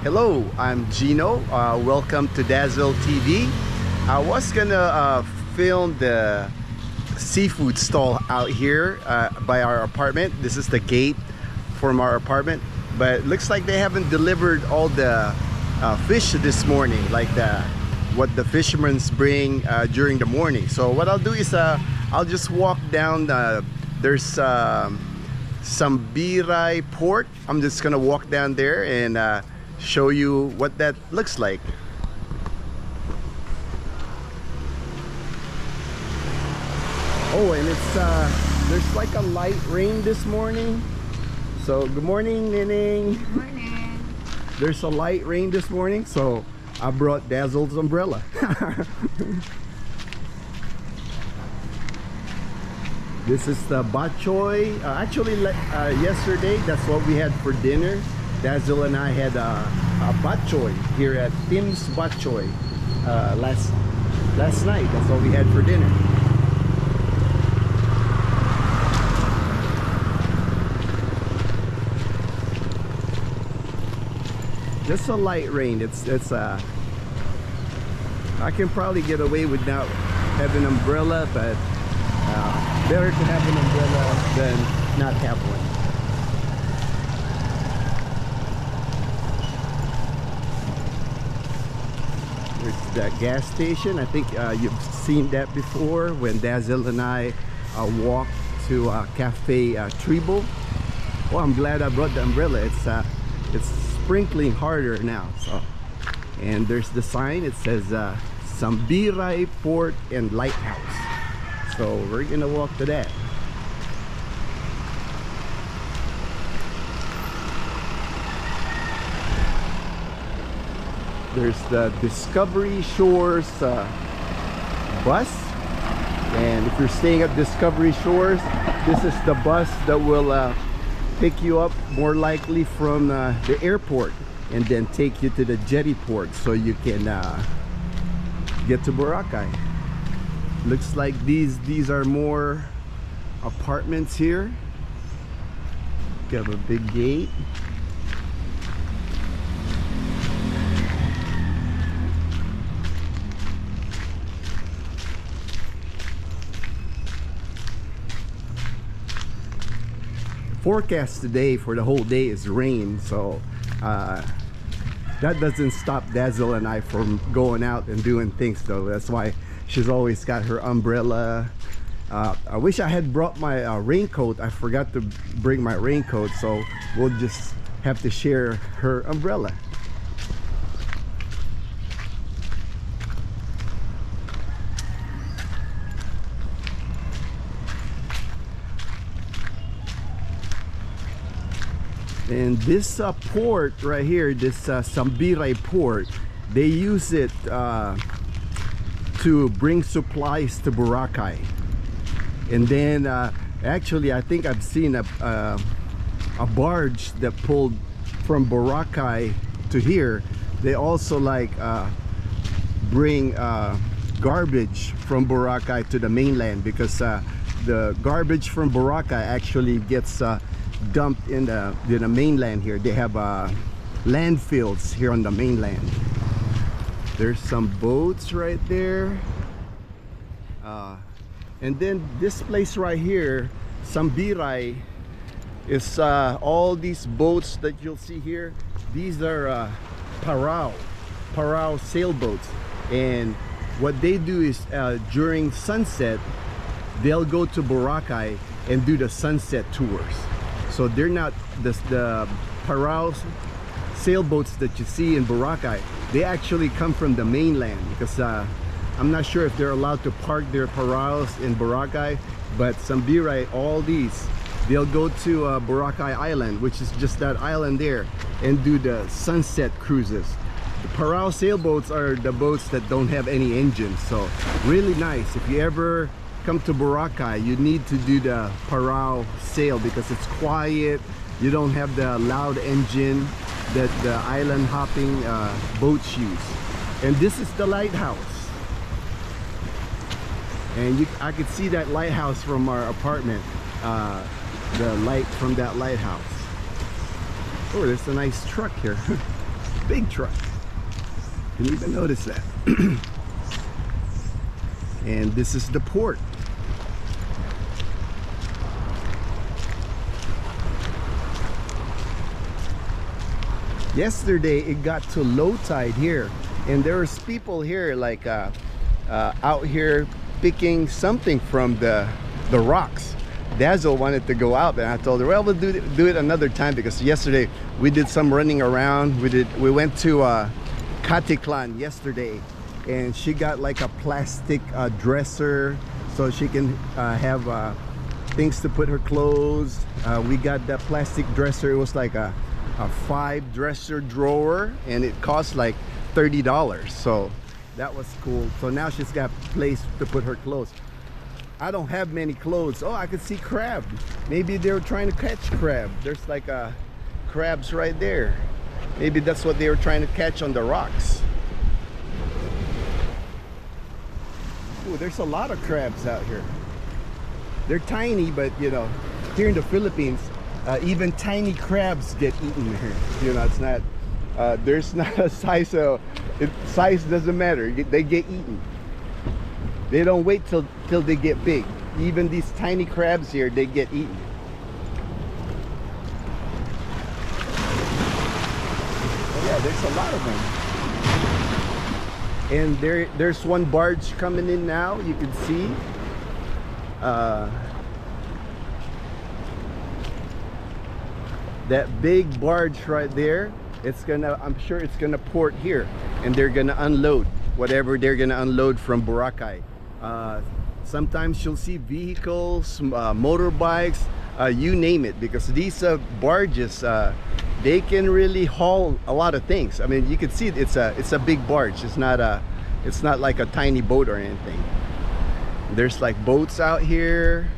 Hello, I'm Gino. Welcome to Dazzle TV. I was gonna film the seafood stall out here by our apartment. This is the gate from our apartment, but it looks like they haven't delivered all the fish this morning, like what the fishermen bring during the morning. So what I'll do is I'll just walk down. There's Sambiray Port. I'm just gonna walk down there and show you what that looks like. Oh, and it's there's like a light rain this morning. So good morning, Nining. Good morning. There's a light rain this morning, so I brought Dazzle's umbrella. This is the bok choy. Actually, yesterday that's what we had for dinner. Dazzle and I had a bok choy here at Tim's Bok Choy last night. That's what we had for dinner. Just a light rain. It's I can probably get away without having an umbrella, but better to have an umbrella than not have one. There's that gas station. I think you've seen that before when Dazzle and I walked to Cafe Tribal. Well, I'm glad I brought the umbrella. It's sprinkling harder now. So, and there's the sign. It says Sambiray Port and Lighthouse. So we're gonna walk to that. There's the Discovery Shores bus, and if you're staying at Discovery Shores, this is the bus that will pick you up more likely from the airport and then take you to the jetty port so you can get to Boracay. Looks like these are more apartments here. We have a big gate. Forecast today for the whole day is rain, so that doesn't stop Dazzle and I from going out and doing things though. That's why she's always got her umbrella. I wish I had brought my raincoat. I forgot to bring my raincoat, so we'll just have to share her umbrella. And this port right here, this Sambiray Port, they use it to bring supplies to Boracay. And then actually I think I've seen a barge that pulled from Boracay to here. They also like bring garbage from Boracay to the mainland, because the garbage from Boracay actually gets dumped in the mainland here. They have landfills here on the mainland. There's some boats right there, and then this place right here, Sambiray, is all these boats that you'll see here. These are Parao Sailboats, and what they do is during sunset they'll go to Boracay and do the sunset tours. So they're not the Parao sailboats that you see in Boracay. They actually come from the mainland, because I'm not sure if they're allowed to park their Paraos in Boracay, but Sambiray, all these, they'll go to Boracay Island, which is just that island there, and do the sunset cruises. The Parao sailboats are the boats that don't have any engines, so really nice. If you ever come to Boracay, you need to do the Parao sail, because it's quiet. You don't have the loud engine that the island hopping boats use. And this is the lighthouse, and I could see that lighthouse from our apartment, the light from that lighthouse. Oh, there's a nice truck here. big truck. Didn't even notice that. And this is the port. Yesterday it got to low tide here, and there was people here like out here picking something from the rocks. Dazzle wanted to go out, and I told her, well, we'll do it another time, because yesterday we did some running around. We went to Malay Aklan yesterday, and she got like a plastic dresser so she can have things to put her clothes. We got that plastic dresser. It was like a 5 dresser drawer, and it cost like $30, so that was cool. So now she's got a place to put her clothes. I don't have many clothes. Oh, I could see crab. Maybe they were trying to catch crab. There's like crabs right there. Maybe that's what they were trying to catch on the rocks. Ooh, there's a lot of crabs out here. They're tiny, but you know, here in the Philippines, even tiny crabs get eaten here. You know, it's not, there's not a size, so size doesn't matter. They get eaten. They don't wait till they get big. Even these tiny crabs here, they get eaten. Oh yeah, there's a lot of them. And there's one barge coming in now. You can see. That big barge right there, I'm sure it's gonna port here, and they're gonna unload whatever they're gonna unload from Boracay. Sometimes you'll see vehicles, motorbikes, you name it, because these barges, they can really haul a lot of things. I mean, you can see it's a big barge. It's not like a tiny boat or anything. There's like boats out here.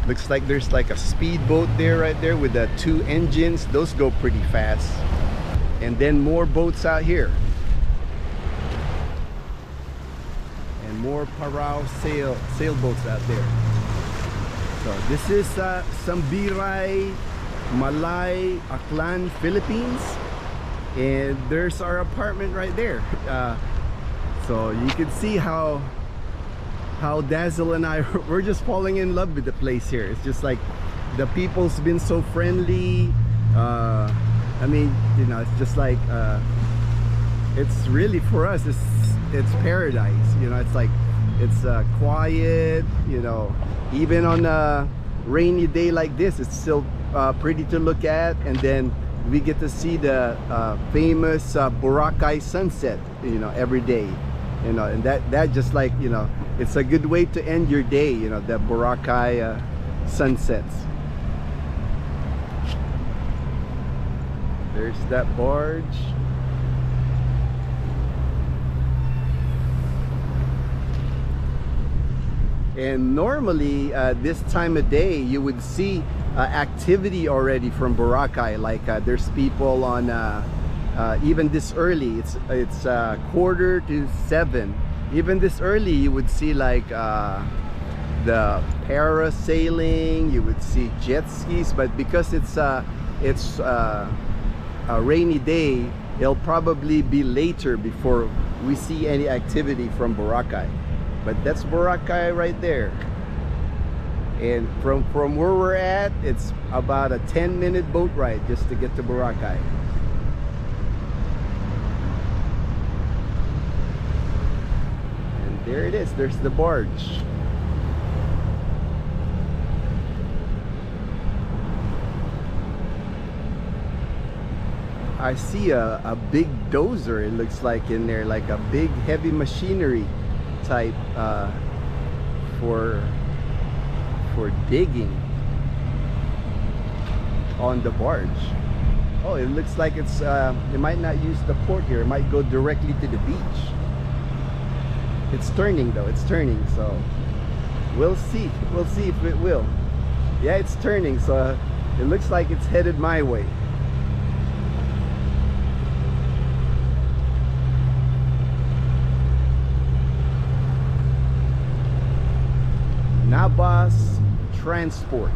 Looks like there's like a speedboat there, right there, with the 2 engines. Those go pretty fast. And then more boats out here. And more Parao sailboats out there. So this is Sambiray, Malay Aklan, Philippines. And there's our apartment right there. So you can see how Dazzle and I, we're just falling in love with the place here. It's just like the people's been so friendly. I mean, you know, it's just like it's really, for us, it's paradise. You know, it's like it's quiet. You know, even on a rainy day like this, it's still pretty to look at. And then we get to see the famous Boracay sunset, you know, every day. You know, and that just, like, you know, it's a good way to end your day, you know, the Boracay sunsets. There's that barge. And normally this time of day you would see activity already from Boracay. Like there's people on even this early, it's 6:45. Even this early you would see like the parasailing, you would see jet skis, but because it's a rainy day, it'll probably be later before we see any activity from Boracay. But that's Boracay right there. And from where we're at, it's about a 10-minute boat ride just to get to Boracay. And there it is, there's the barge. I see a big dozer, it looks like, in there, like a big heavy machinery type for digging on the barge. Oh, it looks like it's it might not use the port here, it might go directly to the beach. It's turning though, it's turning, so we'll see if it will. Yeah, it's turning, so it looks like it's headed my way. Nabas Transport.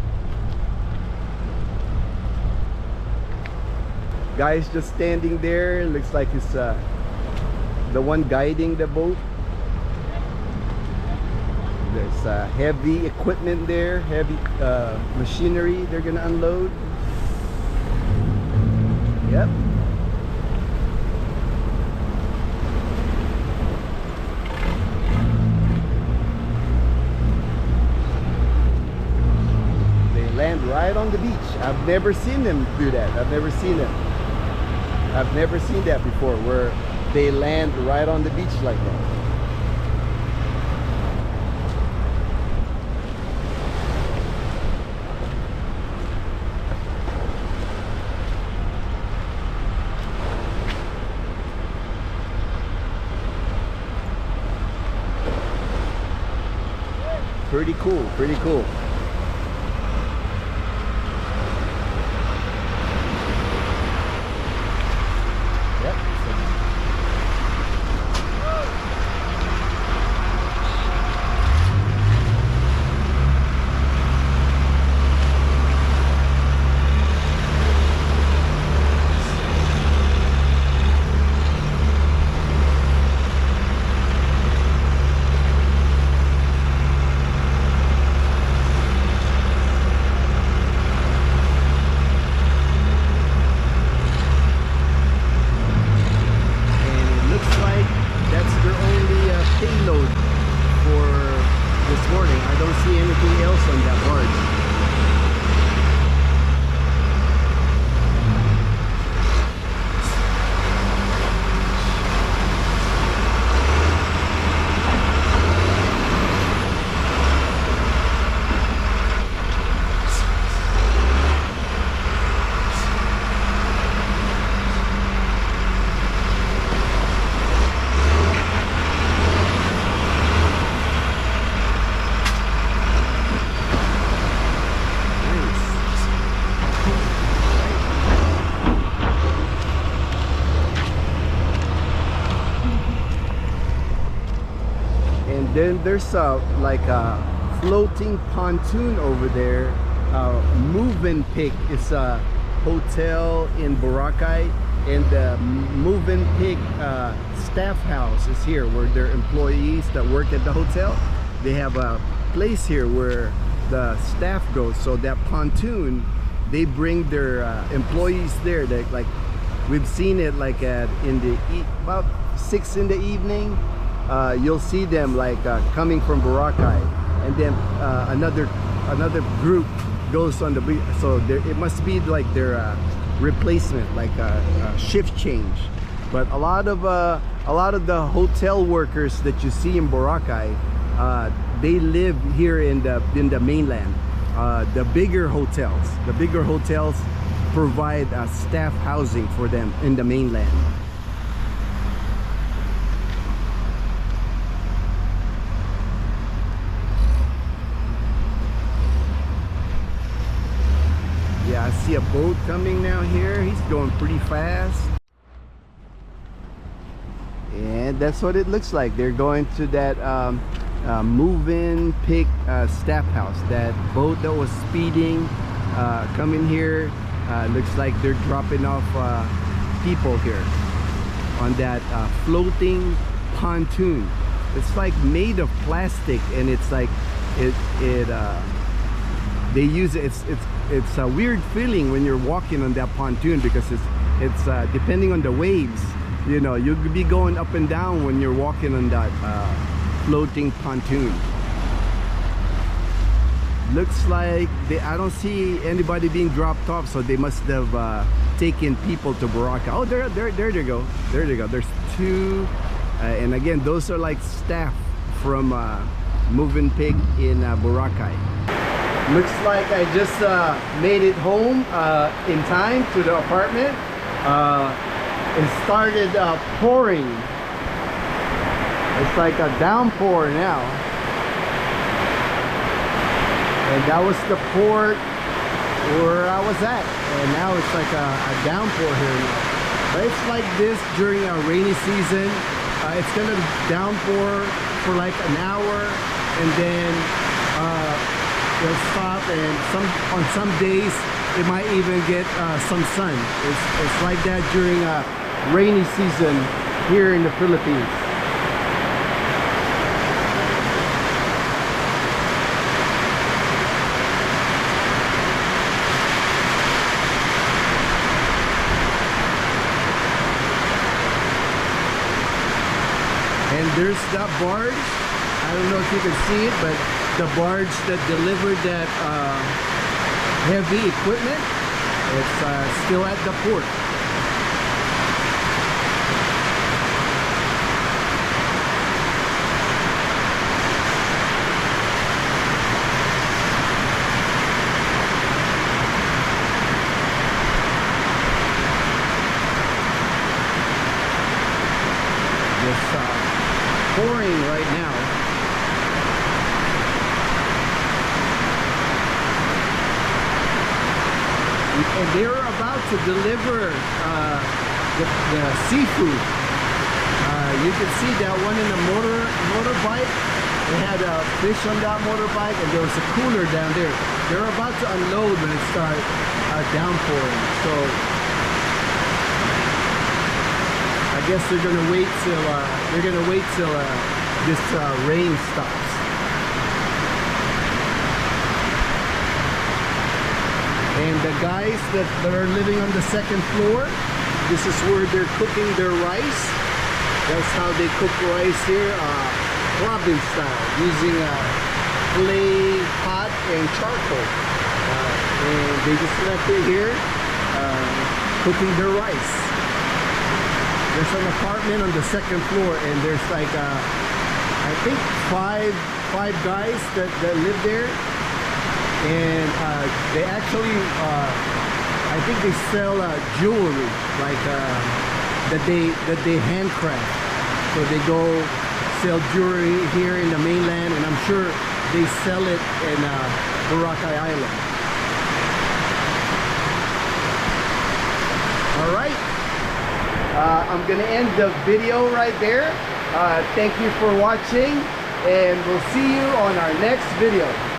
guy's just standing there. Looks like he's the one guiding the boat. There's heavy equipment there, heavy machinery they're gonna unload. Yep. They land right on the beach. I've never seen them do that. I've never seen that before, where they land right on the beach like that. Pretty cool, pretty cool. Yep. Payload for this morning. I don't see anything else on that barge. Then there's like a floating pontoon over there. Move-in Pig is a hotel in Boracay, and the Move-in Pig staff house is here, where their employees that work at the hotel, they have a place here where the staff goes. So that pontoon, they bring their employees there. They, like, we've seen it like at about 6 in the evening. You'll see them like coming from Boracay, and then another group goes on the beach. So it must be like their replacement, like a shift change. But a lot of the hotel workers that you see in Boracay, they live here in the mainland. The bigger hotels provide staff housing for them in the mainland. Yeah, I see a boat coming now here. He's going pretty fast. And that's what it looks like. They're going to that Move-in Pig staff house. That boat that was speeding, coming here. Looks like they're dropping off people here on that floating pontoon. It's like made of plastic, and it's like they use it. It's a weird feeling when you're walking on that pontoon, because it's depending on the waves, you know, you could be going up and down when you're walking on that floating pontoon. Looks like I don't see anybody being dropped off, so they must have taken people to Boracay. Oh, there they go. There they go. There's two, and again, those are like staff from Move-in Pig in Boracay. Looks like I just made it home in time to the apartment. It started pouring. It's like a downpour now. And that was the port where I was at. And now it's like a downpour here now. But it's like this during a rainy season. It's gonna downpour for like an hour, and then it'll stop, and on some days it might even get some sun. It's like that during rainy season here in the Philippines. And there's that barge. I don't know if you can see it, but the barge that delivered that heavy equipment, it's still at the port. Pouring right now. And they're about to deliver the seafood. You can see that one in the motorbike. They had a fish on that motorbike, and there was a cooler down there. They're about to unload when it starts downpouring. So I guess they're gonna wait till this rain stops. And the guys that are living on the second floor, this is where they're cooking their rice. That's how they cook rice here, province style, using a clay pot and charcoal. And they just left it here, cooking their rice. There's an apartment on the second floor, and there's like I think five guys that live there, and they actually I think they sell jewelry like that they handcraft. So they go sell jewelry here in the mainland, and I'm sure they sell it in Boracay Island. All right. I'm gonna end the video right there. Thank you for watching, and we'll see you on our next video.